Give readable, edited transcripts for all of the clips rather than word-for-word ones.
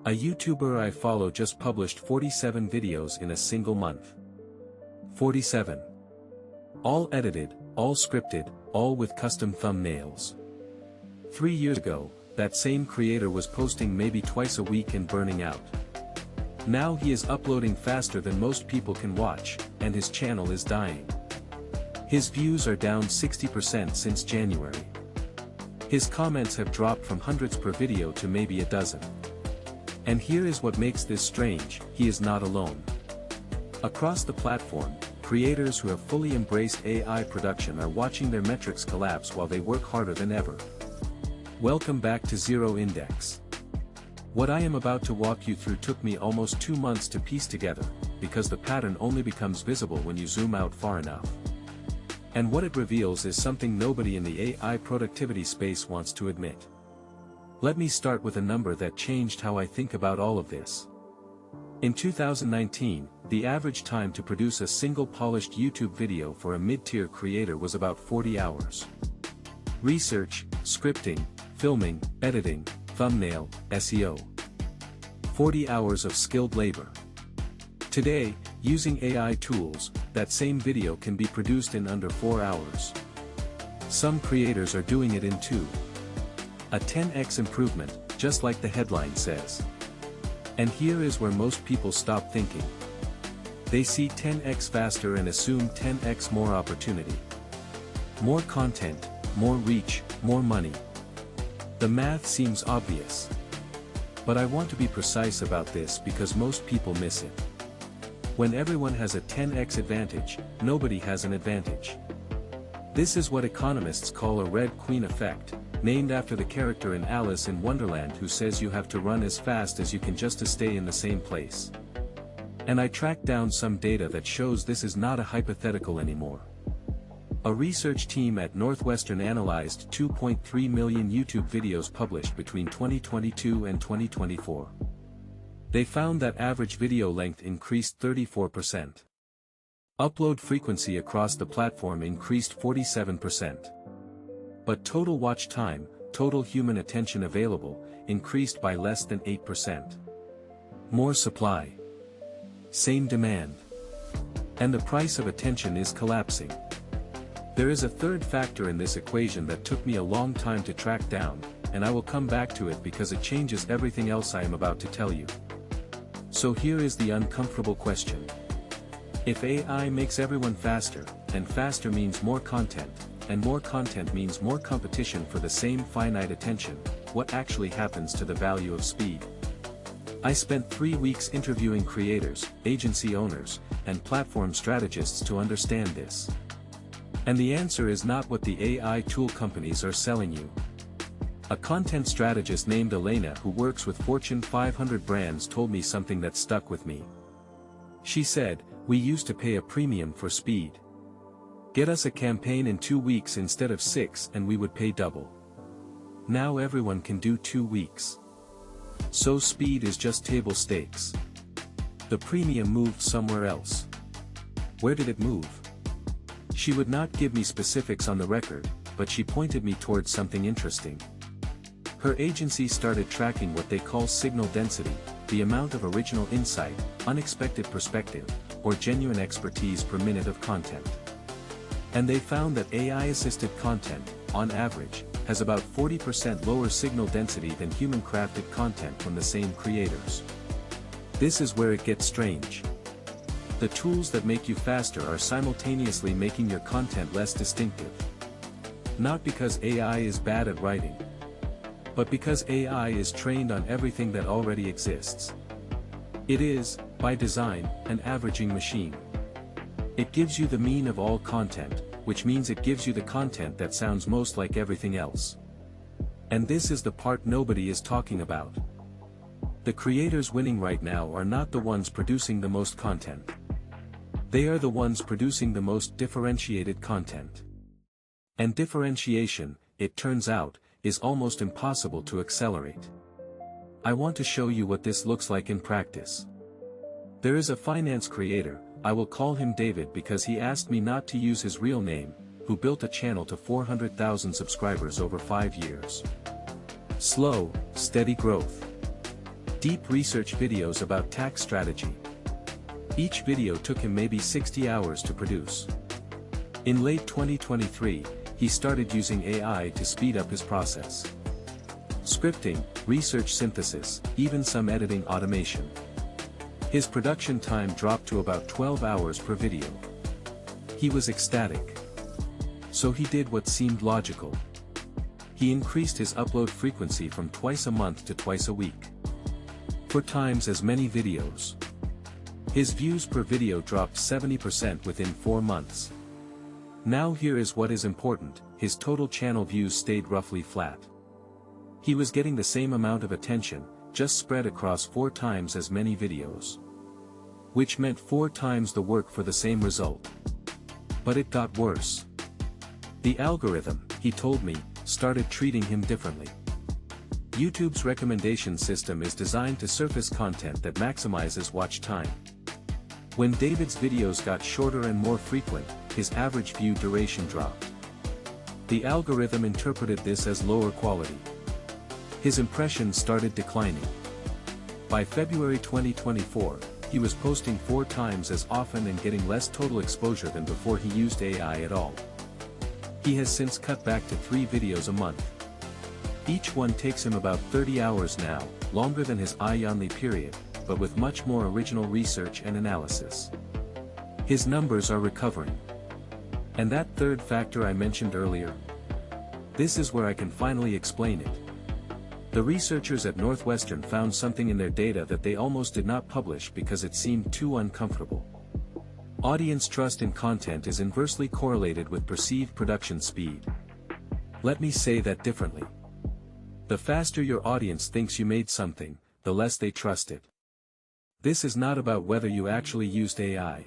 A YouTuber I follow just published 47 videos in a single month. 47. All edited, all scripted, all with custom thumbnails. 3 years ago, that same creator was posting maybe twice a week and burning out. Now he is uploading faster than most people can watch, and his channel is dying. His views are down 60% since January. His comments have dropped from hundreds per video to maybe a dozen. And here is what makes this strange: he is not alone. Across the platform, creators who have fully embraced AI production are watching their metrics collapse while they work harder than ever. Welcome back to Zero Index. What I am about to walk you through took me almost 2 months to piece together, because the pattern only becomes visible when you zoom out far enough. And what it reveals is something nobody in the AI productivity space wants to admit. Let me start with a number that changed how I think about all of this. In 2019, the average time to produce a single polished YouTube video for a mid-tier creator was about 40 hours. Research, scripting, filming, editing, thumbnail, SEO. 40 hours of skilled labor. Today, using AI tools, that same video can be produced in under 4 hours. Some creators are doing it in 2. A 10x improvement, just like the headline says. And here is where most people stop thinking. They see 10x faster and assume 10x more opportunity. More content, more reach, more money. The math seems obvious. But I want to be precise about this because most people miss it. When everyone has a 10x advantage, nobody has an advantage. This is what economists call a Red Queen effect, named after the character in Alice in Wonderland who says you have to run as fast as you can just to stay in the same place. And I tracked down some data that shows this is not a hypothetical anymore. A research team at Northwestern analyzed 2.3 million YouTube videos published between 2022 and 2024. They found that average video length increased 34%. Upload frequency across the platform increased 47%. But total watch time, total human attention available, increased by less than 8%. More supply. Same demand. And the price of attention is collapsing. There is a third factor in this equation that took me a long time to track down, and I will come back to it because it changes everything else I am about to tell you. So here is the uncomfortable question. If AI makes everyone faster, and faster means more content, and more content means more competition for the same finite attention, what actually happens to the value of speed? I spent 3 weeks interviewing creators, agency owners, and platform strategists to understand this. And the answer is not what the AI tool companies are selling you. A content strategist named Elena who works with Fortune 500 brands told me something that stuck with me. She said, "We used to pay a premium for speed. Get us a campaign in 2 weeks instead of 6 and we would pay double. Now everyone can do 2 weeks. So speed is just table stakes." The premium moved somewhere else. Where did it move? She would not give me specifics on the record, but she pointed me towards something interesting. Her agency started tracking what they call signal density, the amount of original insight, unexpected perspective, or genuine expertise per minute of content. And they found that AI-assisted content, on average, has about 40% lower signal density than human-crafted content from the same creators. This is where it gets strange. The tools that make you faster are simultaneously making your content less distinctive. Not because AI is bad at writing, but because AI is trained on everything that already exists. It is, by design, an averaging machine. It gives you the mean of all content, which means it gives you the content that sounds most like everything else. And this is the part nobody is talking about. The creators winning right now are not the ones producing the most content. They are the ones producing the most differentiated content. And differentiation, it turns out, is almost impossible to accelerate. I want to show you what this looks like in practice. There is a finance creator, I will call him David because he asked me not to use his real name, who built a channel to 400,000 subscribers over 5 years. Slow, steady growth. Deep research videos about tax strategy. Each video took him maybe 60 hours to produce. In late 2023, he started using AI to speed up his process. Scripting, research synthesis, even some editing automation. His production time dropped to about 12 hours per video. He was ecstatic. So he did what seemed logical. He increased his upload frequency from twice a month to twice a week. 4 times as many videos. His views per video dropped 70% within 4 months. Now here is what is important, his total channel views stayed roughly flat. He was getting the same amount of attention, just spread across 4 times as many videos. Which meant 4 times the work for the same result. But it got worse. The algorithm, he told me, started treating him differently. YouTube's recommendation system is designed to surface content that maximizes watch time. When David's videos got shorter and more frequent, his average view duration dropped. The algorithm interpreted this as lower quality. His impressions started declining. By February 2024, he was posting 4 times as often and getting less total exposure than before he used AI at all. He has since cut back to 3 videos a month. Each one takes him about 30 hours now, longer than his Ayanli period, but with much more original research and analysis. His numbers are recovering. And that third factor I mentioned earlier? This is where I can finally explain it. The researchers at Northwestern found something in their data that they almost did not publish because it seemed too uncomfortable. Audience trust in content is inversely correlated with perceived production speed. Let me say that differently. The faster your audience thinks you made something, the less they trust it. This is not about whether you actually used AI.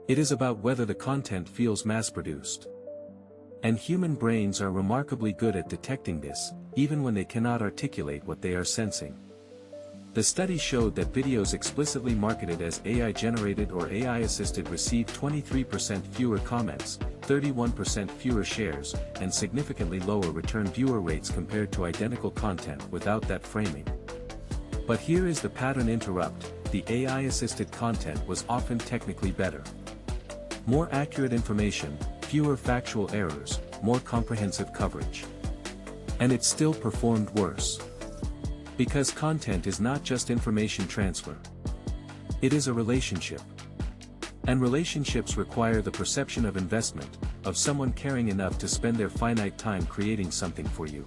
It is about whether the content feels mass-produced. And human brains are remarkably good at detecting this, even when they cannot articulate what they are sensing. The study showed that videos explicitly marketed as AI-generated or AI-assisted received 23% fewer comments, 31% fewer shares, and significantly lower return viewer rates compared to identical content without that framing. But here is the pattern interrupt, the AI-assisted content was often technically better. More accurate information, fewer factual errors, more comprehensive coverage. And it still performed worse. Because content is not just information transfer. It is a relationship. And relationships require the perception of investment, of someone caring enough to spend their finite time creating something for you.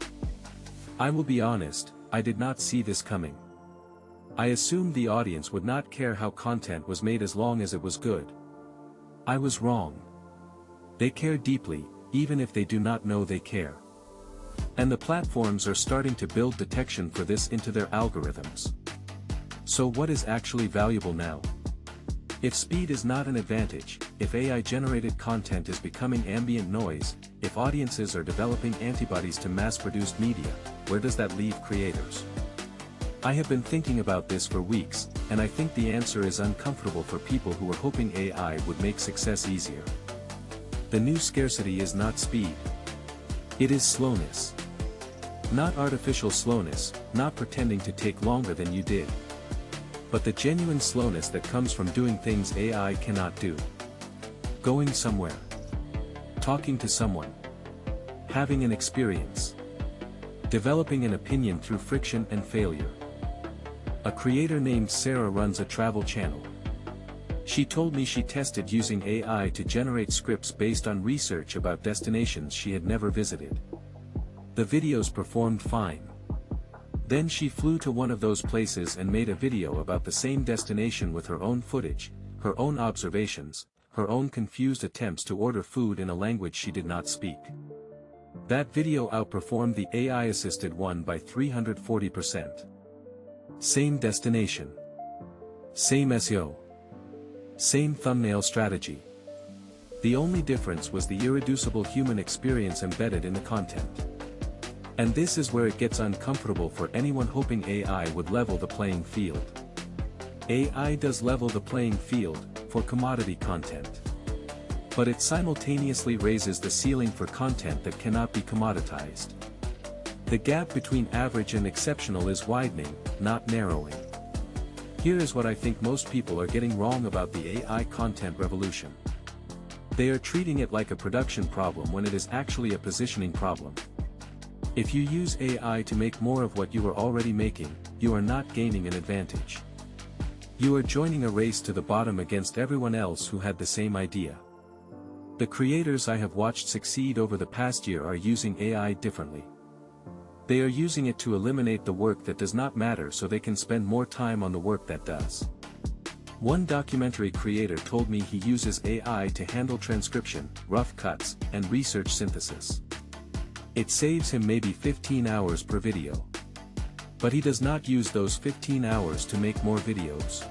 I will be honest, I did not see this coming. I assumed the audience would not care how content was made as long as it was good. I was wrong. They care deeply, even if they do not know they care. And the platforms are starting to build detection for this into their algorithms. So what is actually valuable now? If speed is not an advantage, if AI-generated content is becoming ambient noise, if audiences are developing antibodies to mass-produced media, where does that leave creators? I have been thinking about this for weeks, and I think the answer is uncomfortable for people who were hoping AI would make success easier. The new scarcity is not speed. It is slowness. Not artificial slowness, not pretending to take longer than you did. But the genuine slowness that comes from doing things AI cannot do. Going somewhere. Talking to someone. Having an experience. Developing an opinion through friction and failure. A creator named Sarah runs a travel channel. She told me she tested using AI to generate scripts based on research about destinations she had never visited. The videos performed fine. Then she flew to one of those places and made a video about the same destination with her own footage, her own observations, her own confused attempts to order food in a language she did not speak. That video outperformed the AI-assisted one by 340%. Same destination. Same SEO. Same thumbnail strategy. The only difference was the irreducible human experience embedded in the content. And this is where it gets uncomfortable for anyone hoping AI would level the playing field. AI does level the playing field, for commodity content. But it simultaneously raises the ceiling for content that cannot be commoditized. The gap between average and exceptional is widening, not narrowing. Here is what I think most people are getting wrong about the AI content revolution. They are treating it like a production problem when it is actually a positioning problem. If you use AI to make more of what you are already making, you are not gaining an advantage. You are joining a race to the bottom against everyone else who had the same idea. The creators I have watched succeed over the past year are using AI differently. They are using it to eliminate the work that does not matter so they can spend more time on the work that does. One documentary creator told me he uses AI to handle transcription, rough cuts, and research synthesis. It saves him maybe 15 hours per video. But he does not use those 15 hours to make more videos.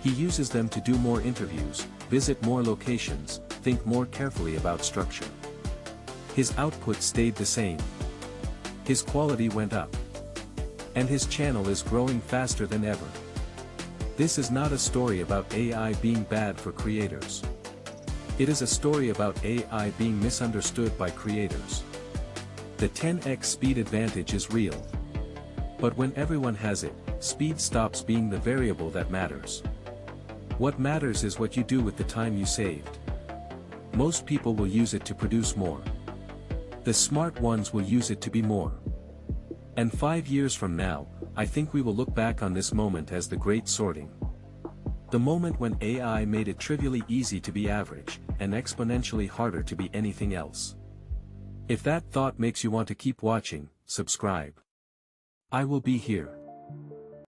He uses them to do more interviews, visit more locations, think more carefully about structure. His output stayed the same. His quality went up. And his channel is growing faster than ever. This is not a story about AI being bad for creators. It is a story about AI being misunderstood by creators. The 10x speed advantage is real. But when everyone has it, speed stops being the variable that matters. What matters is what you do with the time you saved. Most people will use it to produce more. The smart ones will use it to be more. And 5 years from now, I think we will look back on this moment as the great sorting. The moment when AI made it trivially easy to be average, and exponentially harder to be anything else. If that thought makes you want to keep watching, subscribe. I will be here.